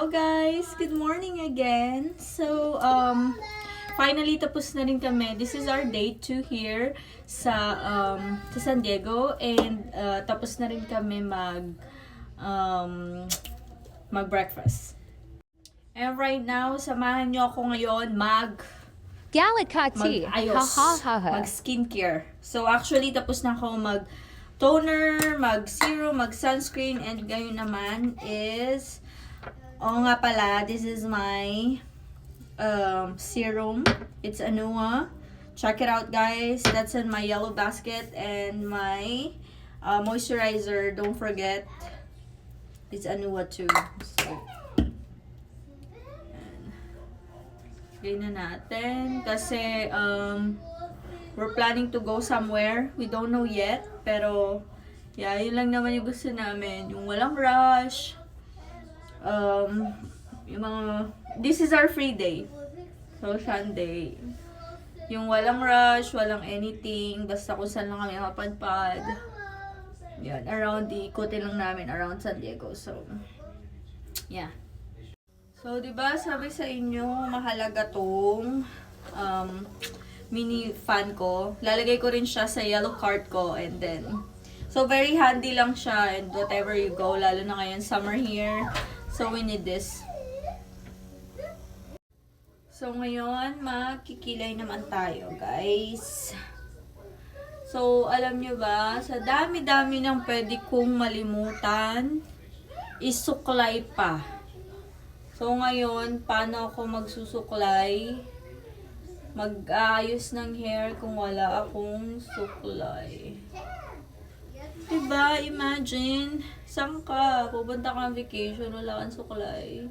Hello guys! Good morning again! So, finally tapos na rin kami. This is our day 2 here sa San Diego and tapos na rin kami mag-breakfast. And right now, samahan nyo ako ngayon Galikati. mag-ayos, Ha ha ha ha. mag-skincare. So actually, tapos na ako mag-toner, mag-serum, mag-sunscreen, and ngayon naman is, nga pala, this is my serum. It's Anua. Check it out, guys. That's in my yellow basket, and my moisturizer, don't forget, it's Anua too. So, na natin kasi we're planning to go somewhere. We don't know yet, pero yeah, yun lang naman yung gusto namin, yung walang rush. Yung mga, this is our free day, so Sunday, yung walang rush, walang anything, basta kung saan lang kami mapadpad. Yan, around, ikutin lang namin around San Diego. So yeah. So, di ba sabi sa inyo, mahalaga tong mini fan ko. Lalagay ko rin siya sa yellow cart ko, and then, so very handy lang siya and whatever you go, lalo na ngayon summer here. So, we need this. So, ngayon, makikilay naman tayo, guys. So, alam nyo ba, sa dami-dami ng pwede kong malimutan, isuklay pa. So, ngayon, paano ako magsusuklay? Mag-aayos ng hair kung wala akong suklay. Diba? Imagine, saan ka? Pupunta kang vacation, wala kang suklay.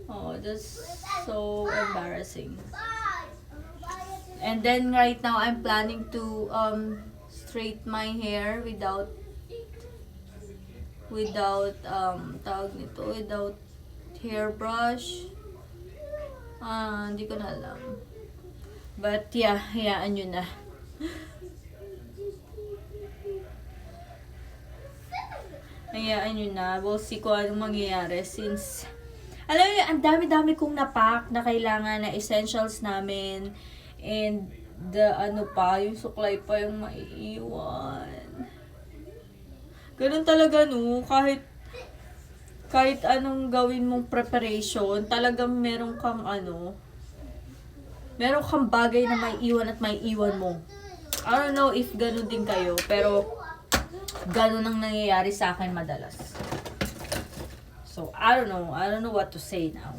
Oh, that's so embarrassing. And then, right now, I'm planning to straight my hair without tawag nito, without hairbrush. Hindi ko na alam. But yeah, hayaan nyo na. Hayaan nyo na. We'll see kung anong mangyayari since, alam nyo, ang dami-dami kong napak na kailangan na essentials namin. And yung suklay pa yung maiiwan. Ganun talaga, no? Kahit anong gawin mong preparation, talagang meron kang bagay na may iwan at may iwan mo. I don't know if ganun din kayo, pero ganun ang nangyayari sa akin madalas. So, I don't know what to say now.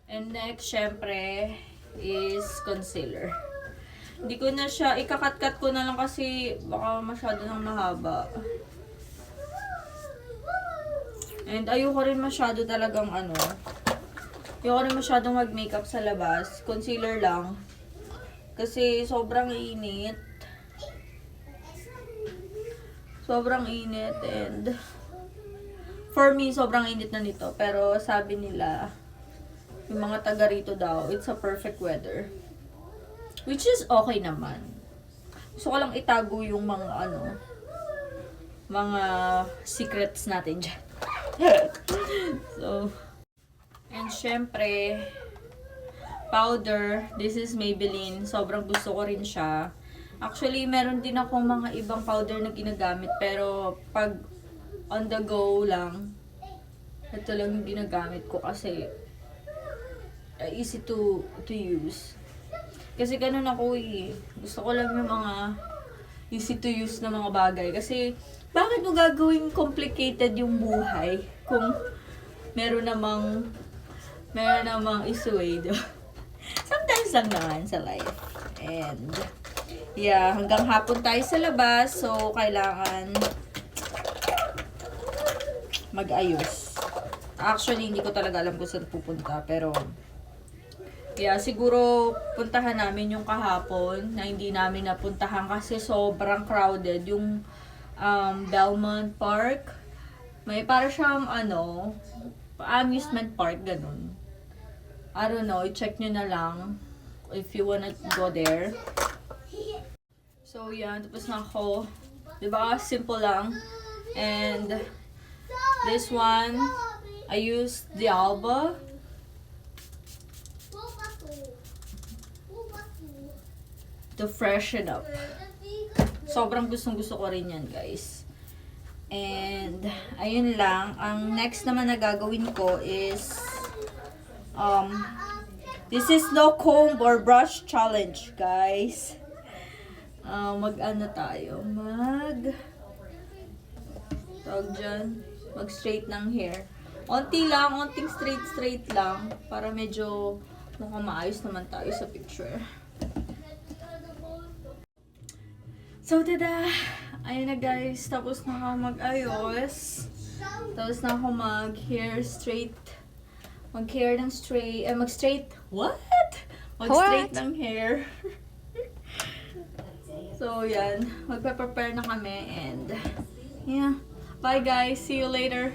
And next, syempre, is concealer. Hindi ko na siya, ikakat-kat ko na lang kasi baka masyado nang mahaba. And ayoko rin masyado talagang ayoko rin masyadong mag-makeup sa labas. Concealer lang. Kasi sobrang init. Sobrang init, and for me, sobrang init na nito. Pero sabi nila, yung mga taga rito daw, it's a perfect weather. Which is okay naman. Gusto ko lang itago yung mga secrets natin dyan. So, and syempre, powder. This is Maybelline. Sobrang gusto ko rin siya. Actually, meron din ako mga ibang powder na ginagamit. Pero, pag on the go lang, ito lang yung ginagamit ko kasi easy to use. Kasi ganun ako eh. Gusto ko lang yung mga easy to use na mga bagay. Kasi, bakit mo gagawing complicated yung buhay kung meron namang issue eh, diba? Sometimes lang naman sa life. And, yeah, hanggang hapon tayo sa labas. So, kailangan mag-ayos. Actually, hindi ko talaga alam kung saan pupunta. Pero, yeah, siguro puntahan namin yung kahapon na hindi namin napuntahan kasi sobrang crowded. Yung Belmont Park. May para siyang amusement park, ganun. I don't know, i-check nyo na lang if you wanna go there. So, yan, tapos na ako. Diba? Simple lang. And this one, I used the Alba. To freshen up. Sobrang gustong-gusto ko rin yan, guys. And, ayun lang. Ang next naman na gagawin ko is, this is no comb or brush challenge, guys. Mag-ano tayo? Tawag dyan. Mag-straight ng hair. Onti lang, onting straight lang. Para medyo mukhang maayos naman tayo sa picture. So, tada! Ayun na guys, tapos na ako mag-ayos. Tapos na ako mag-hair straight. Mag-hair ng straight. Mag-straight. What? Mag-straight ng hair. So, yan. Magpe-prepare na kami and yeah. Bye guys. See you later.